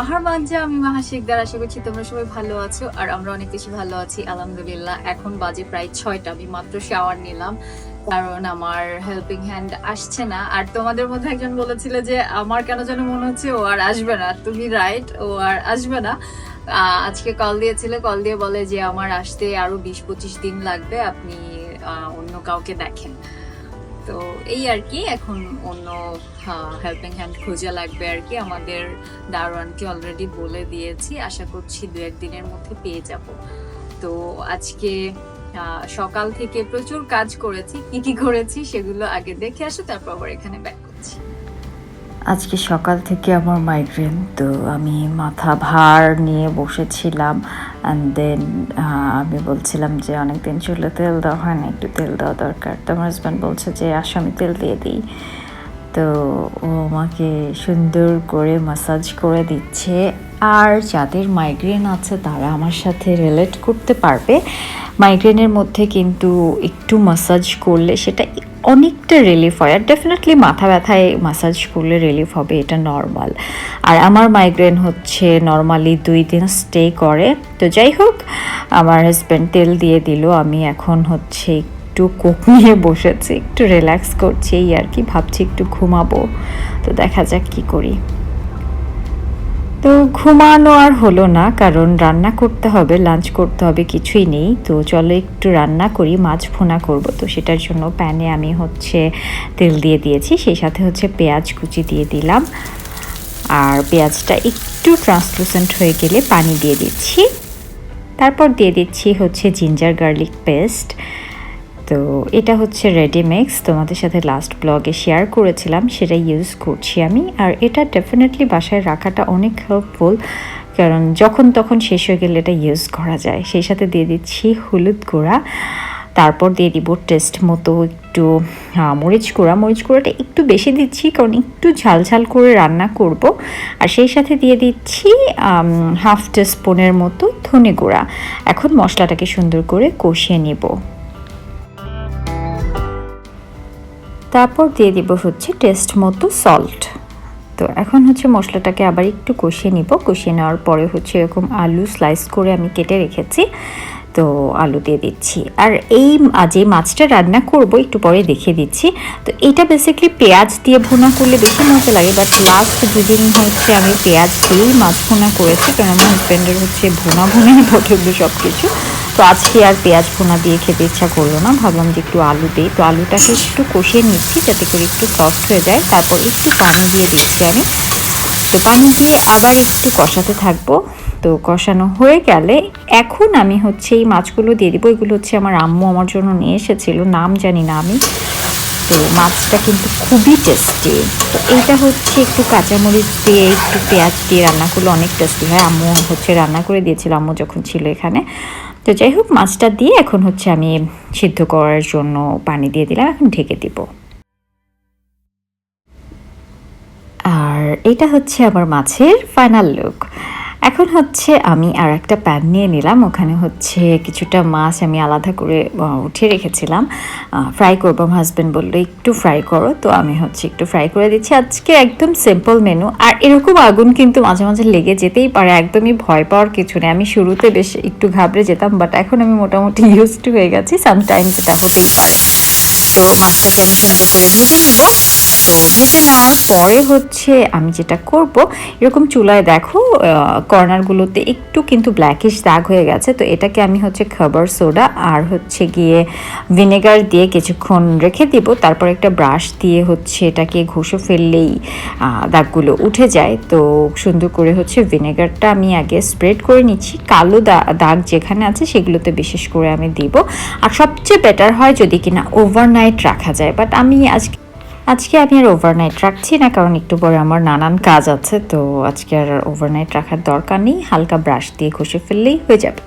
বাহার বাঞ্জা, আমি মাহা শিকদার। আশা করছি তোমরা সবাই ভালো আছো, আর আমরা অনেক বেশি ভালো আছি আলহামদুলিল্লাহ। এখন বাজে প্রায় 6টা, আমি মাত্র শাওয়ার নিলাম কারণ আমার হেল্পিং হ্যান্ড আসছে না। আর তোমাদের মধ্যে একজন বলেছিল যে আমার কেন যেন মনে হচ্ছে ও আর আসবে না। তুমি রাইট, ও আর আসবে না। আজকে কল দিয়েছিল, কল দিয়ে বলে যে আমার আসতে আরো 20-25 দিন লাগবে, আপনি অন্য কাউকে দেখেন। তো এই আর কি, এখন অন্য হেল্পিং হ্যান্ড খোঁজা লাগবে আর কি। আমাদের দারোয়ানকে অলরেডি বলে দিয়েছি, আশা করছি 2-1 দিনের মধ্যে পেয়ে যাব। তো আজকে সকাল থেকে প্রচুর কাজ করেছি, কি কি করেছি সেগুলো আগে দেখে আসো, তারপর আবার এখানে ব্যাক করছি। আজকে সকাল থেকে আমার মাইগ্রেন, তো আমি মাথা ভার নিয়ে বসেছিলাম। অ্যান্ড দেন আমি বলছিলাম যে অনেকদিন চুলে তেল দেওয়া হয় না, একটু তেল দেওয়া দরকার। তো আমার হাজব্যান্ড বলছে যে আসো আমি তেল দিয়ে দিই। তো ও আমাকে সুন্দর করে ম্যাসাজ করে দিচ্ছে। আর যাদের মাইগ্রেন আছে তারা আমার সাথে রিলেট করতে পারবে। মাইগ্রেনের মধ্যে কিন্তু একটু ম্যাসাজ করলে সেটা অনেকটা রিলিফ হয়। আর ডেফিনেটলি মাথা ব্যথায় ম্যাসাজ করলে রিলিফ হবে, এটা নর্মাল। আর আমার মাইগ্রেন হচ্ছে নর্মালি 2 দিন স্টে করে। তো যাই হোক, আমার হাজব্যান্ড তেল দিয়ে দিল। আমি এখন হচ্ছে একটু কোক নিয়ে বসেছি, একটু রিল্যাক্স করছি এই আর কি। ভাবছি একটু ঘুমাবো, তো দেখা যাক কি করি। তো ঘুমানো আর হলো না, কারণ রান্না করতে হবে, লাঞ্চ করতে হবে, কিছুই নেই। তো চলো একটু রান্না করি, মাছ ভুনা করব। তো সেটার জন্য প্যানে আমি হচ্ছে তেল দিয়ে দিয়েছি, সেই সাথে হচ্ছে পেঁয়াজ কুচি দিয়ে দিলাম। আর পেঁয়াজটা একটু ট্রান্সলুসেন্ট হয়ে গেলে পানি দিয়ে দিচ্ছি। তারপর দিয়ে দিচ্ছি হচ্ছে জিঞ্জার গার্লিক পেস্ট। তো এটা হচ্ছে রেডিমিক্স, তোমাদের সাথে লাস্ট ব্লগে শেয়ার করেছিলাম, সেটা ইউজ করছি আমি। আর এটা ডেফিনেটলি বাসায় রাখাটা অনেক হেল্পফুল, কারণ যখন তখন শেষ হয়ে গেলে এটা ইউজ করা যায়। সেই সাথে দিয়ে দিচ্ছি হলুদ গুঁড়া, তারপর দিয়ে দিব টেস্ট মতো একটু মরিচ গুঁড়া। মরিচ গুঁড়াটা একটু বেশি দিচ্ছি কারণ একটু ঝাল ঝাল করে রান্না করব। আর সেই সাথে দিয়ে দিচ্ছি হাফ টিস্পুনের মতো ধনে গুঁড়া। এখন মশলাটাকে সুন্দর করে কষিয়ে নেব। তারপর দিয়ে দিব হচ্ছে টেস্ট মতো সল্ট। তো এখন হচ্ছে মশলাটাকে আবার একটু কষিয়ে নিব। কষিয়ে নেওয়ার পরে হচ্ছে এরকম আলু স্লাইস করে আমি কেটে রেখেছি, তো আলু দিয়ে দিচ্ছি। আর এই যে মাছটা রান্না করব একটু পরে দেখিয়ে দিচ্ছি। তো এটা বেসিক্যালি পেঁয়াজ দিয়ে ভুনা করলে বেশি মজা লাগে, বাট লাস্ট 2 দিন হচ্ছে আমি পেঁয়াজ দিয়েই মাছ ভুনা করেছি, কারণ আমার হাজব্যান্ডের হচ্ছে ভুনা ভুনাই পছন্দ সব কিছু। তো আজকে আর পেঁয়াজ ভুনা দিয়ে খেতে ইচ্ছা করলো না, ভাবলাম যে একটু আলু দিই। তো আলুটাকে একটু কষিয়ে নিচ্ছি যাতে করে একটু সফট হয়ে যায়। তারপর একটু পানি দিয়ে দিচ্ছি আমি। তো পানি দিয়ে আবার একটু কষাতে থাকবো। তো কষানো হয়ে গেলে এখন আমি হচ্ছে এই মাছগুলো দিয়ে দিব। এগুলো হচ্ছে আমার আম্মু আমার জন্য নিয়ে এসেছিল, নাম জানি না আমি। তো মাছটা কিন্তু খুবই টেস্টি। তো এইটা হচ্ছে একটু কাঁচামরিচ দিয়ে একটু পেঁয়াজ দিয়ে রান্না করলে অনেক টেস্টি হয়। আম্মু হচ্ছে রান্না করে দিয়েছিল আম্মু যখন ছিল এখানে। তো যাই হোক, মাছটা দিয়ে এখন হচ্ছে আমি সিদ্ধ করার জন্য পানি দিয়ে দিলাম, এখন ঢেকে দিব। আর এটা হচ্ছে আমার মাছের ফাইনাল লুক। এখন হচ্ছে আমি আর একটা প্যান নিয়ে নিলাম, ওখানে হচ্ছে কিছুটা মাছ আমি আলাদা করে উঠিয়ে রেখেছিলাম, ফ্রাই করবো। আমার হাজব্যান্ড বললো একটু ফ্রাই করো, তো আমি হচ্ছে একটু ফ্রাই করে দিচ্ছি। আজকে একদম সিম্পল মেনু। আর এরকম আগুন কিন্তু মাঝে মাঝে লেগে যেতেই পারে, একদমই ভয় পাওয়ার কিছু নেই। আমি শুরুতে বেশ একটু ঘাবড়ে যেতাম, বাট এখন আমি মোটামুটি ইউজ টু হয়ে গেছি। সামটাইমস এটা হতেই পারে। তো মাছটাকে আমি সুন্দর করে ভেজে নিব। তো ভেজে নেওয়ার পরে হচ্ছে আমি যেটা করব, এরকম চুলায় দেখো কর্নারগুলোতে একটু কিন্তু ব্ল্যাকিশ দাগ হয়ে গেছে। তো এটাকে আমি হচ্ছে খাবার সোডা আর হচ্ছে গিয়ে ভিনেগার দিয়ে কিছুক্ষণ রেখে দিব। তারপর একটা ব্রাশ দিয়ে হচ্ছে এটাকে ঘষে ফেললেই দাগগুলো উঠে যায়। তো সুন্দর করে হচ্ছে ভিনেগারটা আমি আগে স্প্রেড করে নিচ্ছি। কালো দাগ যেখানে আছে সেগুলোতে বিশেষ করে আমি দিব। আর সবচেয়ে বেটার হয় যদি কিনা ওভারনাইট রাখা যায়, বাট আমি আজকে আমি আর ওভারনাইট রাখছি না, কারণ একটু পরে আমার নানান কাজ আছে। তো আজকে আর ওভারনাইট রাখার দরকার নেই, হালকা ব্রাশ দিয়ে ঘষে ফেললেই হয়ে যাবে।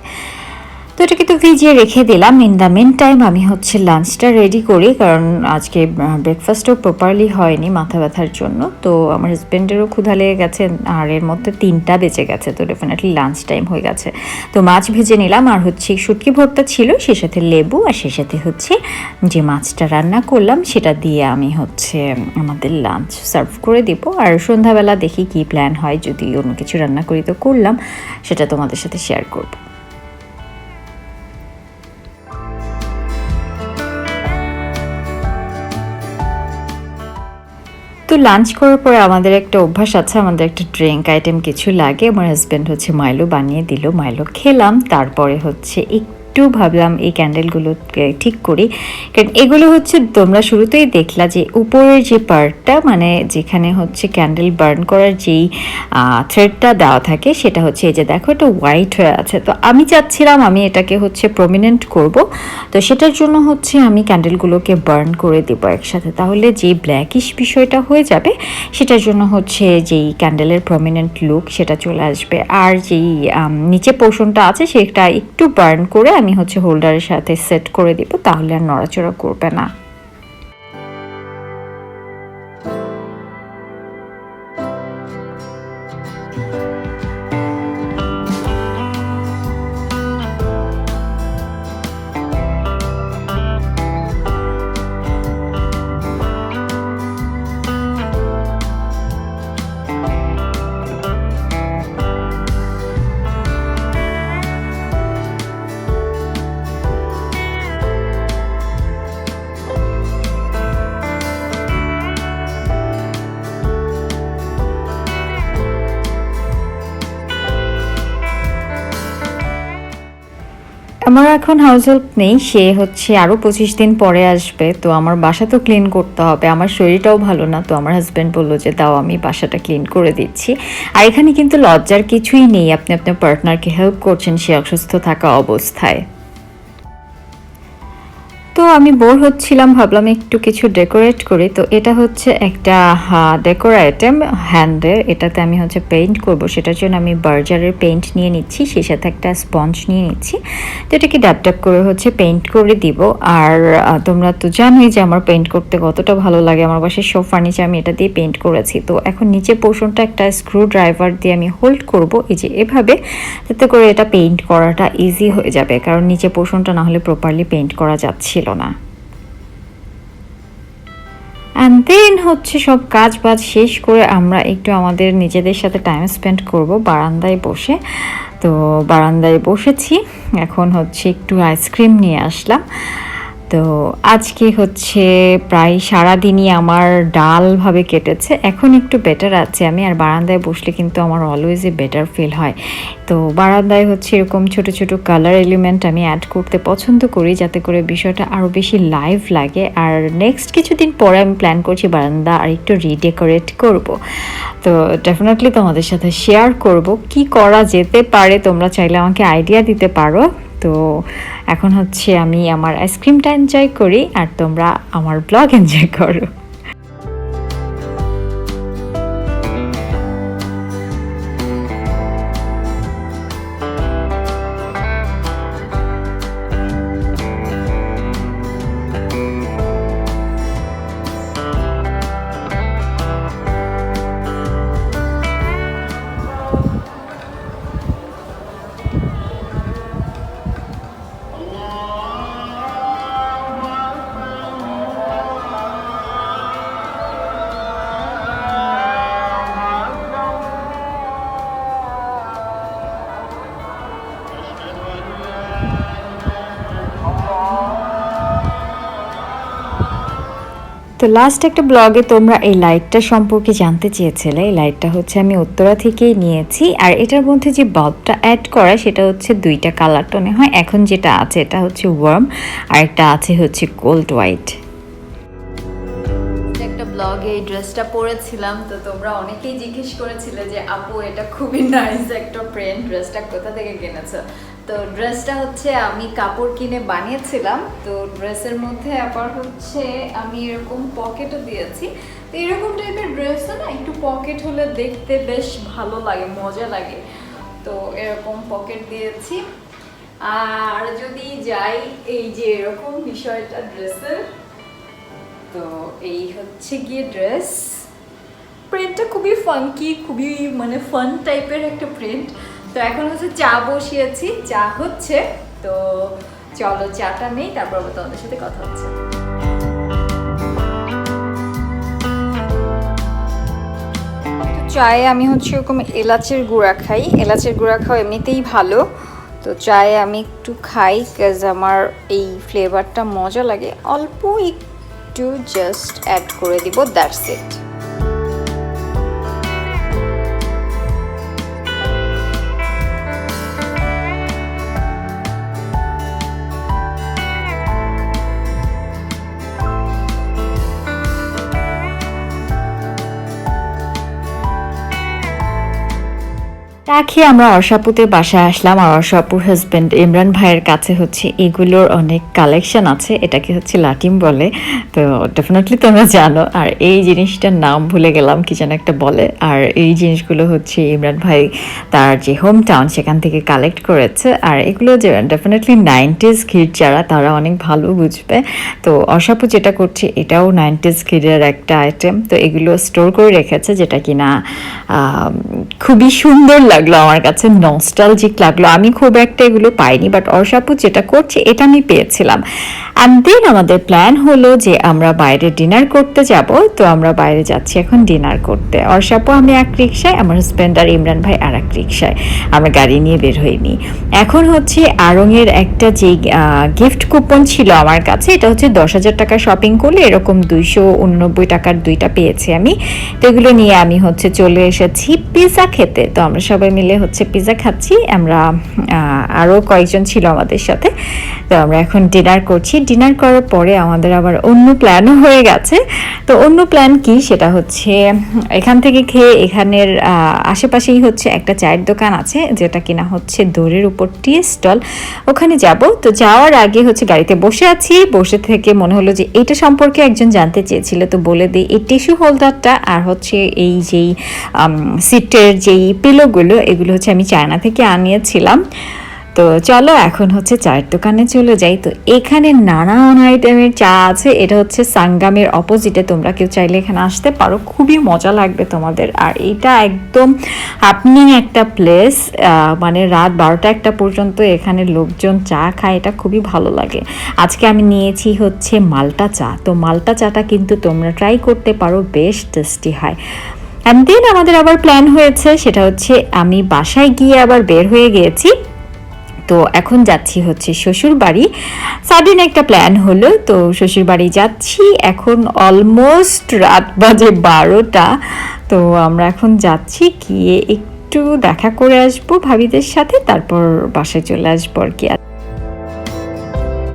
তো এটাকে তো ভিজিয়ে রেখে দিলাম। ইন দ্য মেন টাইম আমি হচ্ছে লাঞ্চটা রেডি করি, কারণ আজকে ব্রেকফাস্টও প্রপারলি হয়নি মাথা ব্যথার জন্য। তো আমার হাজব্যান্ডেরও ক্ষুধা লেগে গেছে, আর এর মধ্যে 3টা বেজে গেছে, তো ডেফিনেটলি লাঞ্চ টাইম হয়ে গেছে। তো মাছ ভেজে নিলাম, আর হচ্ছে শুটকি ভর্তা ছিল, সে সাথে লেবু, আর সে সাথে হচ্ছে যে মাছটা রান্না করলাম সেটা দিয়ে আমি হচ্ছে আমাদের লাঞ্চ সার্ভ করে দিব। আর সন্ধ্যাবেলা দেখি কি প্ল্যান হয়, যদি অন্য কিছু রান্না করি তো করলাম, সেটা তোমাদের সাথে শেয়ার করব। তো লাঞ্চ করার পরে আমাদের একটা অভ্যাস আছে, আমাদের একটা ড্রিঙ্ক আইটেম কিছু লাগে। আমার হাজব্যান্ড হচ্ছে মাইলো বানিয়ে দিল, মাইলো খেলাম। তারপরে হচ্ছে একটু ভাবলাম এই ক্যান্ডেলগুলোকে ঠিক করি, কারণ এগুলো হচ্ছে তোমরা শুরুতেই দেখলা যে উপরের যে পার্টটা, মানে যেখানে হচ্ছে ক্যান্ডেল বার্ন করার যেই থ্রেডটা দেওয়া থাকে, সেটা হচ্ছে এই যে দেখো এটা হোয়াইট হয়ে আছে। তো আমি চাচ্ছিলাম আমি এটাকে হচ্ছে প্রমিনেন্ট করব, তো সেটার জন্য হচ্ছে আমি ক্যান্ডেলগুলোকে বার্ন করে দেবো একসাথে, তাহলে যে ব্ল্যাকিশ বিষয়টা হয়ে যাবে সেটার জন্য হচ্ছে যেই ক্যান্ডেলের প্রমিনেন্ট লুক সেটা চলে আসবে। আর যেই নিচে পোর্শনটা আছে সেটা একটু বার্ন করে আমি হচ্ছে হোল্ডারের সাথে সেট করে দিব, তাহলে আর নড়াচড়া করবে না। আমার এখন হাউস হেল্প নেই, সে হচ্ছে আরও 25 দিন পরে আসবে। তো আমার বাসা তো ক্লিন করতে হবে, আমার শরীরটাও ভালো না। তো আমার হাজব্যান্ড বললো যে দাও আমি বাসাটা ক্লিন করে দিচ্ছি। আর এখানে কিন্তু লজ্জার কিছুই নেই, আপনি আপনার পার্টনারকে হেল্প করছেন সে অসুস্থ থাকা অবস্থায়। তো আমি বোর হচ্ছিলাম, ভাবলাম একটু কিছু ডেকোরেট করি। তো এটা হচ্ছে একটা ডেকোর আইটেম হ্যান্ডের, এটাতে আমি হচ্ছে পেইন্ট করব, সেটার জন্য আমি বার্জারের পেইন্ট নিয়ে নিচ্ছি, সেই সাথে একটা স্পঞ্জ নিয়ে নিচ্ছি। তো এটাকে ড্যাপ ড্যাপ করে হচ্ছে পেইন্ট করে দিব। আর তোমরা তো জানোই যে আমার পেইন্ট করতে কতটা ভালো লাগে, আমার বাসার সব ফার্নিচার আমি এটা দিয়ে পেইন্ট করেছি। তো এখন নিচে পোর্শনটা একটা স্ক্রু ড্রাইভার দিয়ে আমি হোল্ড করব, এই যে এভাবে, যাতে করে এটা পেইন্ট করাটা ইজি হয়ে যাবে, কারণ নিচে পোর্শনটা না হলে প্রপারলি পেইন্ট করা যাচ্ছিল না। অ্যান্ড দেন হচ্ছে সব কাজ বাজ শেষ করে আমরা একটু আমাদের নিজেদের সাথে টাইম স্পেন্ড করব বারান্দায় বসে। তো বারান্দায় বসেছি, এখন হচ্ছে একটু আইসক্রিম নিয়ে আসলাম। তো আজকে হচ্ছে প্রায় সারাদিনই আমার ডালভাবে কেটেছে, এখন একটু বেটার আছে আমি। আর বারান্দায় বসলে কিন্তু আমার অলওয়েজই বেটার ফিল হয়। তো বারান্দায় হচ্ছে এরকম ছোট ছোট কালার এলিমেন্ট আমি অ্যাড করতে পছন্দ করি, যাতে করে বিষয়টা আরও বেশি লাইভ লাগে। আর নেক্সট কিছুদিন পরে আমি প্ল্যান করছি বারান্দা আর একটু রিডেকোরেট করব। তো ডেফিনেটলি তোমাদের সাথে শেয়ার করব কি করা যেতে পারে, তোমরা চাইলে আমাকে আইডিয়া দিতে পারো। তো এখন হচ্ছে আমি আমার আইসক্রিমটা এনজয় করি, আর তোমরা আমার ব্লগ এনজয় করো। তো লাস্ট একটা ব্লগে তোমরা এই লাইটটা সম্পর্কে জানতে চেয়েছিলে। এই লাইটটা হচ্ছে আমি উত্তরা থেকেই নিয়েছি, আর এটার মধ্যে যে বাল্বটা অ্যাড করা সেটা হচ্ছে 2টা কালার টোনে হয়। এখন যেটা আছে এটা হচ্ছে ওয়ার্ম, আর একটা আছে হচ্ছে গোল্ড হোয়াইট। একটা ব্লগে এই ড্রেসটা পরেছিলাম, তো তোমরা অনেকেই জিজ্ঞেস করেছিলে যে আপু এটা খুবই নাইস একটা প্রিন্ট, ড্রেসটা কোথা থেকে কিনেছো। তো ড্রেসটা হচ্ছে আমি কাপড় কিনে বানিয়েছিলাম। তো ড্রেসের মধ্যে আবার হচ্ছে আমি এরকম পকেটও দিয়েছি। তো এরকম টাইপের ড্রেসটা না একটু পকেট হলে দেখতে বেশ ভালো লাগে, মজা লাগে। তো এরকম পকেট দিয়েছি। আর যদি যাই এই যে এরকম বিষয়টা ড্রেসের, তো এই হচ্ছে গিয়ে ড্রেস। প্রিন্টটা খুবই ফাঙ্কি, খুবই মানে ফান টাইপের একটা প্রিন্ট। তো এখন হচ্ছে চা বসিয়েছি, চা হচ্ছে, তো চলো চাটা নেই, তারপর আবার তোমাদের সাথে কথা হচ্ছে। চায়ে আমি হচ্ছে এরকম এলাচের গুঁড়া খাই, এলাচের গুঁড়া খাওয়া এমনিতেই ভালো, তো চায়ে আমি একটু খাই কাজ আমার এই ফ্লেভারটা মজা লাগে। অল্প একটু জাস্ট অ্যাড করে দিব, দ্যাটস ইট। চা খেয়ে আমরা অর্ষাপুতের বাসায় আসলাম, আর অর্ষাপুর হাজব্যান্ড ইমরান ভাইয়ের কাছে হচ্ছে এগুলোর অনেক কালেকশন আছে, এটাকে হচ্ছে লাটিম বলে, তো ডেফিনেটলি তোমরা জানো। আর এই জিনিসটার নাম ভুলে গেলাম, কি যেন একটা বলে। আর এই জিনিসগুলো হচ্ছে ইমরান ভাই তার যে হোম টাউন সেখান থেকে কালেক্ট করেছে। আর এগুলো যে ডেফিনেটলি 90s কিড যারা, তারা অনেক ভালো বুঝবে। তো অর্ষাপু যেটা করছে এটাও 90s কিডের একটা আইটেম, তো এগুলো স্টোর করে রেখেছে, যেটা কিনা খুবই সুন্দর লাগলো আমার কাছে, নস্টালজিক লাগলো। আমি খুব একটা এগুলো পাইনি, বাট অর্ষাপু যেটা করছে এটা আমি পেয়েছিলাম। অ্যান্ড দেন আমাদের প্ল্যান হলো যে আমরা বাইরে ডিনার করতে যাব, তো আমরা বাইরে যাচ্ছি এখন ডিনার করতে। অর্ষাপু আমি এক রিক্সায়, আমার হাজব্যান্ড আর ইমরান ভাই আর এক রিক্সায়, আমরা গাড়ি নিয়ে বের হইনি। এখন হচ্ছে আড়ংয়ের একটা যে গিফট কুপন ছিল আমার কাছে, এটা হচ্ছে 10,000 টাকা শপিং করলে এরকম 289 টাকার দুইটা পেয়েছি আমি। তো এগুলো নিয়ে আমি হচ্ছে চলে এসেছি পিৎজা খেতে। তো আমরা সবাই মিলে হচ্ছে পিৎজা খাচ্ছি, আমরা আরও কয়েকজন ছিল আমাদের সাথে। তো আমরা এখন ডিনার করছি, ডিনার করার পরে আমাদের আবার অন্য প্ল্যানও হয়ে গেছে। তো অন্য প্ল্যান কি, সেটা হচ্ছে এখান থেকে খেয়ে এখানের আশেপাশেই হচ্ছে একটা চায়ের দোকান আছে, যেটা কিনা হচ্ছে দৌড়ের উপর টি স্টল, ওখানে যাব। তো যাওয়ার আগে হচ্ছে গাড়িতে বসে আছি, বসে থেকে মনে হলো যে এটা সম্পর্কে একজন জানতে চেয়েছিল, তো বলে দিই এই টিস্যু হোল্ডারটা আর হচ্ছে এই যেই সিটের যেই পিলোগুলো, এগুলো হচ্ছে আমি চায়না থেকে আনিয়েছিলাম। তো চলো এখন হচ্ছে চায়ের দোকানে চলে যাই। তো এখানে নানান আইটেমের চা আছে, এটা হচ্ছে সাঙ্গামের অপোজিটে, তোমরা কেউ চাইলে এখানে আসতে পারো, খুবই মজা লাগবে তোমাদের। আর এটা একদম আপনি একটা প্লেস, মানে রাত 12টা-1টা পর্যন্ত এখানে লোকজন চা খায়, এটা খুবই ভালো লাগে। আজকে আমি নিয়েছি হচ্ছে মাল্টা চা, তো মাল্টা চাটা কিন্তু তোমরা ট্রাই করতে পারো, বেশ টেস্টি হয়। অ্যান্ড দেন আমাদের আবার প্ল্যান হয়েছে, সেটা হচ্ছে আমি বাসায় গিয়ে আবার বের হয়ে গিয়েছি। তো এখন যাচ্ছি হচ্ছে শ্বশুর বাড়ি, সাডেন একটা প্ল্যান হলো, তো শ্বশুর বাড়ি যাচ্ছি। এখন অলমোস্ট রাত বাজে 12টা, তো আমরা এখন যাচ্ছি, গিয়ে একটু দেখা করে আসবো ভাবিদের সাথে, তারপর বাসায় চলে আসবো আর কি। আর